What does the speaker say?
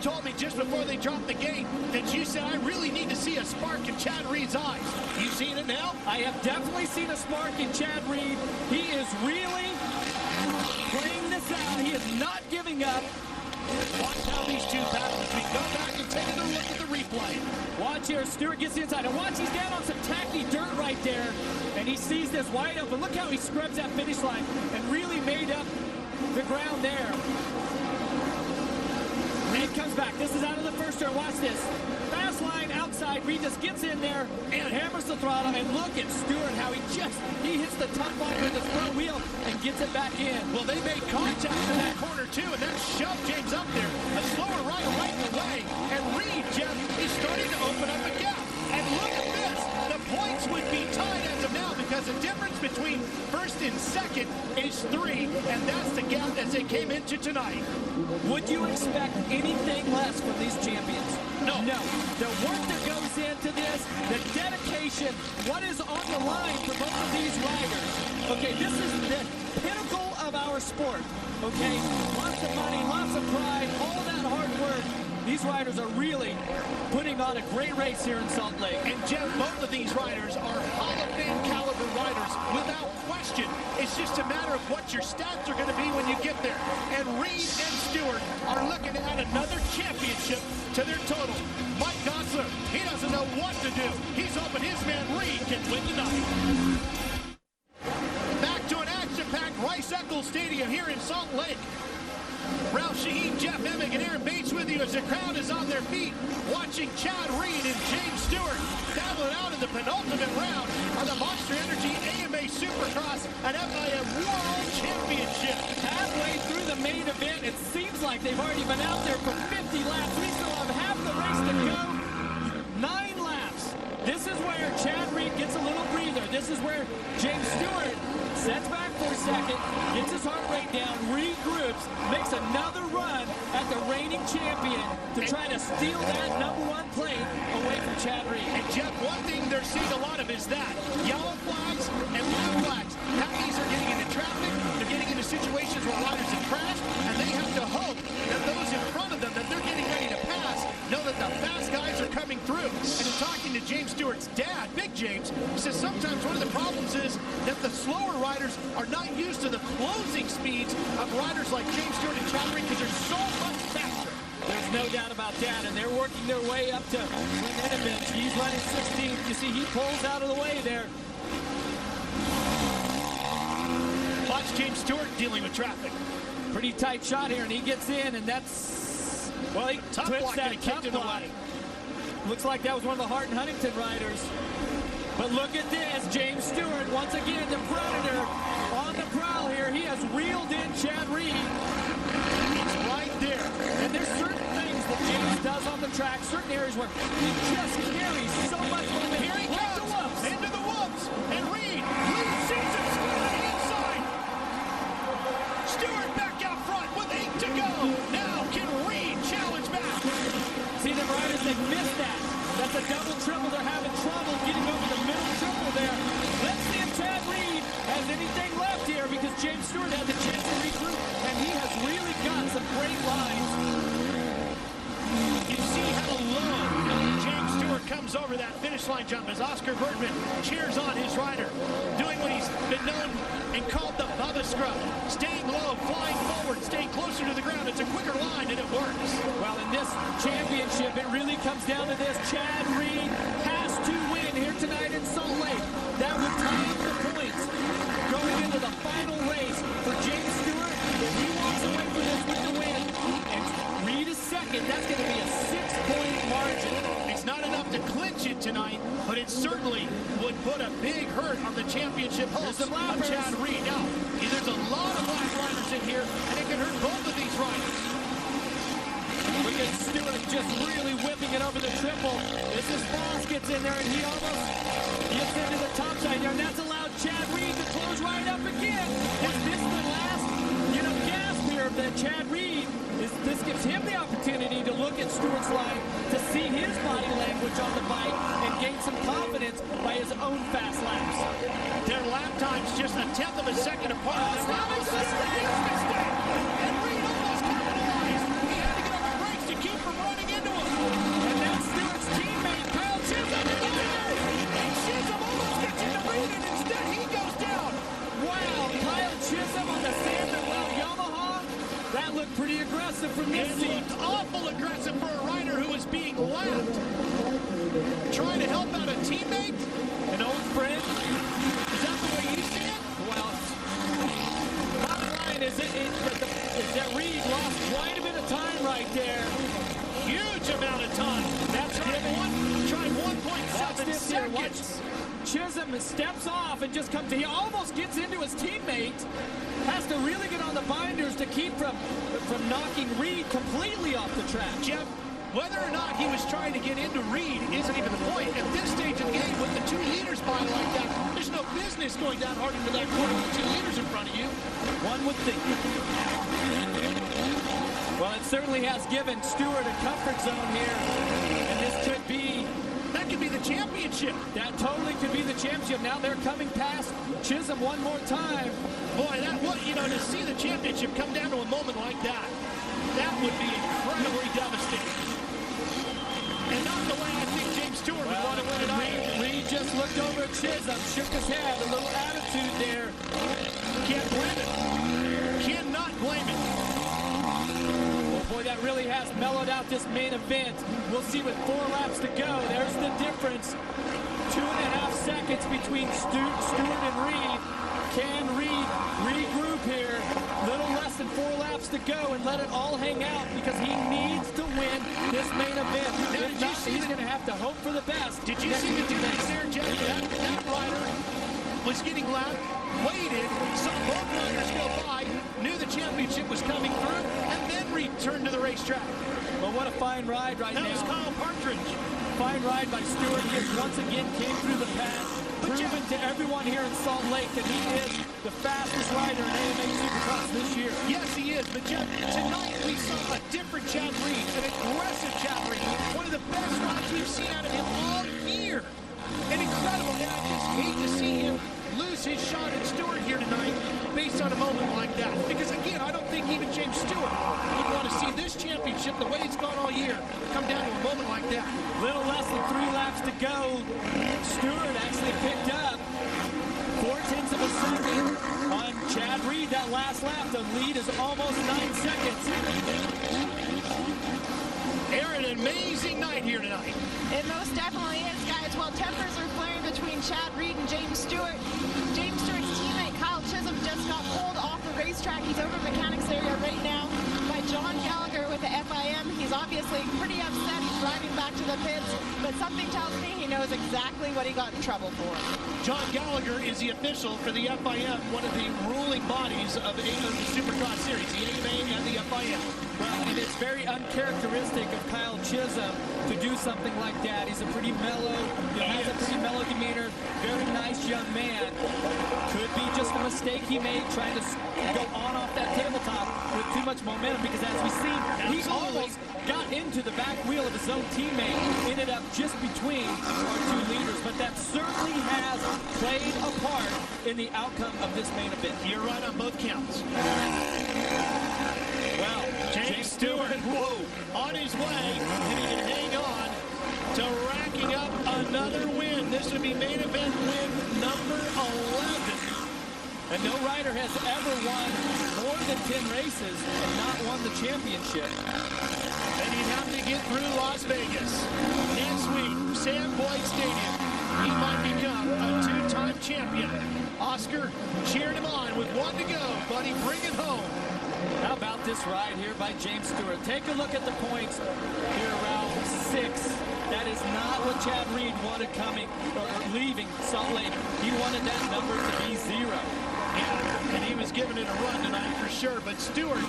told me just before they dropped the gate that you said, I really need to see a spark in Chad Reed's eyes. You seen it now? I have definitely seen a spark in Chad Reed. He is really playing this out. He is not giving up. Watch how these two battle as we go back and take a look at the replay. Watch here, Stewart gets inside, and watch, he's down on some tacky dirt right there, and he sees this wide open. Look how he scrubs that finish line and really made up the ground there. Reed comes back. This is out of the first turn. Watch this. Fast line outside. Reed just gets in there and hammers the throttle. And look at Stewart, how he hits the top line with his front wheel and gets it back in. Well, they made contact in that corner, too, and that shoved James up there. A slower right in the way. And Reed, Jeff, is starting to open up a gap. And look at this. The points would be tied as of now because the difference between first and second is 3, and that's the gap as they came into tonight. Would you expect anything less from these champions? No. No. The work that goes into this, the dedication, what is on the line for both of these riders. Okay, this is the pinnacle of our sport. Okay, lots of money, lots of pride, all that hard work. These riders are really putting on a great race here in Salt Lake. And Jeff, both of these riders are Hall of Fame caliber riders without question. It's just a matter of what your stats are going to be when you get there. And Reed and Stewart are looking to add another championship to their total. Mike Gossler, he doesn't know what to do. He's hoping his man Reed can win tonight. Back to an action-packed Rice-Eccles Stadium here in Salt Lake. Ralph Shaheen, Jeff Emig, and Aaron Bates with you as the crowd is on their feet, watching Chad Reed and James Stewart battling out in the penultimate round of the Monster Energy AMA Supercross and FIM World Championship. Halfway through the main event, it seems like they've already been out there for 50 laps. We still have half the race to go. 9 laps. This is where Chad Reed gets a little breather. This is where James Stewart sets back for a second, gets his heart rate down, regroups, makes another run at the reigning champion to try to steal that #1 plate away from Chad Reed. And Jeff, one thing they're seeing a lot of is that yellow flags and blue flags. Packies are getting into traffic, they're getting into situations where riders have crashed, and they have to hope that those in front of them that they're getting ready to pass know that the fast guys are coming through. And in talking to James Stewart's dad, Big James, he says sometimes one of the problems is that the slower riders are not used to the closing speeds of riders like James Stewart and Chad Reed because they're so much faster. There's no doubt about that, and they're working their way up to Enemich. He's running 16th. You see, he pulls out of the way there. Watch James Stewart dealing with traffic. Pretty tight shot here, and he gets in, and that's, well, he tough twists block that and kicked in the way. Looks like that was one of the Hart and Huntington riders. But look at this, James Stewart, once again, the Predator on the prowl here. He has reeled in Chad Reed. He's right there. And there's certain things that James does on the track, certain areas where he just carries so much momentum. Here he comes, into the whoops, and Reed sees him squirting inside. Stewart back out front with 8 to go. Now can Reed challenge back? See the riders that missed that. That's a double triple. They're having trouble getting over the middle triple there. Let's see if Chad Reed has anything left here because James Stewart had the chance to regroup, and he has really got some great lines. You see how low James Stewart comes over that finish line jump as Oscar Bergman cheers on his rider, doing what he's been known and called the Bubba Scrub. Staying low, flying forward, staying closer to the ground. It's a quicker line, and it works. Well, in this championship, it really comes down to this. Chad Reed has to win here tonight in Salt Lake. That would tie up the points going into the final race for James Stewart. If he walks away from this with the win, and Reed is second, that's going to be a 6-point margin. It's not enough to clinch it tonight, but it certainly would put a big hurt on the championship hopes of Chad Reed. Now, there's a lot of black riders in here, and it can hurt both of these riders. Look at Stewart just really whipping it over the triple. This is Frost gets in there, and he almost gets into the top side there, and that's allowed Chad Reed to close right up again. Is this the last, gasp here that Chad Reed? This gives him the opportunity to look at Stewart's line, to see his body language on the bike, and gain some confidence by his own fast laps. Their lap time's just a 1/10 of a second apart. That was a huge mistake. And Reed almost capitalized. He had to get on the brakes to keep from aggressive from this It seat. looked awful aggressive for a rider who was being lapped. Trying to help out a teammate? An old friend. Is that the way you see it? Well, bottom line is that Reed lost quite a bit of time right there. Huge amount of time. That's Tried giving. 1.7 seconds. Chisholm steps off and just comes. He almost gets into his teammate. Has to really get on the binders to keep from knocking Reed completely off the track. Jeff, whether or not he was trying to get into Reed isn't even the point. At this stage of the game, with the 2 leaders by like that, there's no business going that hard into that corner with 2 leaders in front of you. One would think. Well, it certainly has given Stewart a comfort zone here, and this could be. That could be the championship. That totally could be the championship. Now they're coming past Chisholm one more time. Boy, to see the championship come down to a moment like that, that would be incredibly devastating. And not the way I think James Stewart would want to win it either. Reed just looked over at Chisholm, shook his head, a little attitude there. Can't blame it. Cannot blame it. Well, boy, that really has mellowed out this main event. We'll see with 4 laps to go. There's the difference. 2.5 seconds between Stewart and Reed. Can Reed regroup here? Little less than 4 laps to go and let it all hang out because he needs to win this main event. Now, If not, he's going to have to hope for the best. Did you see the difference there, Jeff? That rider was getting lapped, waited, saw both riders go by, knew the championship was coming through, and then returned to the racetrack. Well, what a fine ride right now. That was Kyle Partridge. Fine ride by Stewart. He has once again came through the path, proven to everyone here in Salt Lake that he is the fastest rider in AMA Supercross this year. Yes, he is. But Jeff, tonight we saw a different Chad Reed, an aggressive Chad Reed, one of the best rides we've seen out of him all year. And incredible. And I just hate to see him lose his shot at Stewart here tonight based on a moment like that. Because again, I don't think even James Stewart would want to see this championship, the way it's gone all year, come down to a moment like that. Little less than 3 laps to go. Stewart actually picked up 0.4 of a second on Chad Reed that last lap. The lead is almost 9 seconds. Aaron, an amazing night here tonight. It most definitely is, guys. Well, tempers are flaring between Chad Reed and James Stewart. James Stewart's teammate, Kyle Chisholm, just got pulled off the racetrack. He's over mechanics area right now by John Gallagher with the FIM. He's obviously pretty upset. He's driving back to the pits, but something tells me he knows exactly what he got in trouble for. John Gallagher is the official for the FIM, one of the ruling bodies of the Supercross series, the AMA and the FIM. Well, and it's very uncharacteristic of Kyle Chisholm to do something like that. He's a pretty mellow, has a pretty mellow demeanor, very nice young man. Could be just a mistake he made trying to go on off that tabletop with too much momentum because as we've seen, he almost got into the back wheel of his own teammate, ended up just between our 2 leaders, but that certainly has played a part in the outcome of this main event. You're right on both counts. Well, James Stewart, on his way, and he can hang on to racking up another win. This would be main event win number 11. And no rider has ever won more than 10 races and not won the championship. And he'd have to get through Las Vegas. Next week, Sam Boyd Stadium. He might become a 2-time champion. Oscar cheering him on with 1 to go. Buddy, bring it home. How about this ride here by James Stewart? Take a look at the points here, Ralph. 6. That is not what Chad Reed wanted coming or leaving Salt Lake. He wanted that number to be 0. Yeah, and he was giving it a run tonight for sure. But Stewart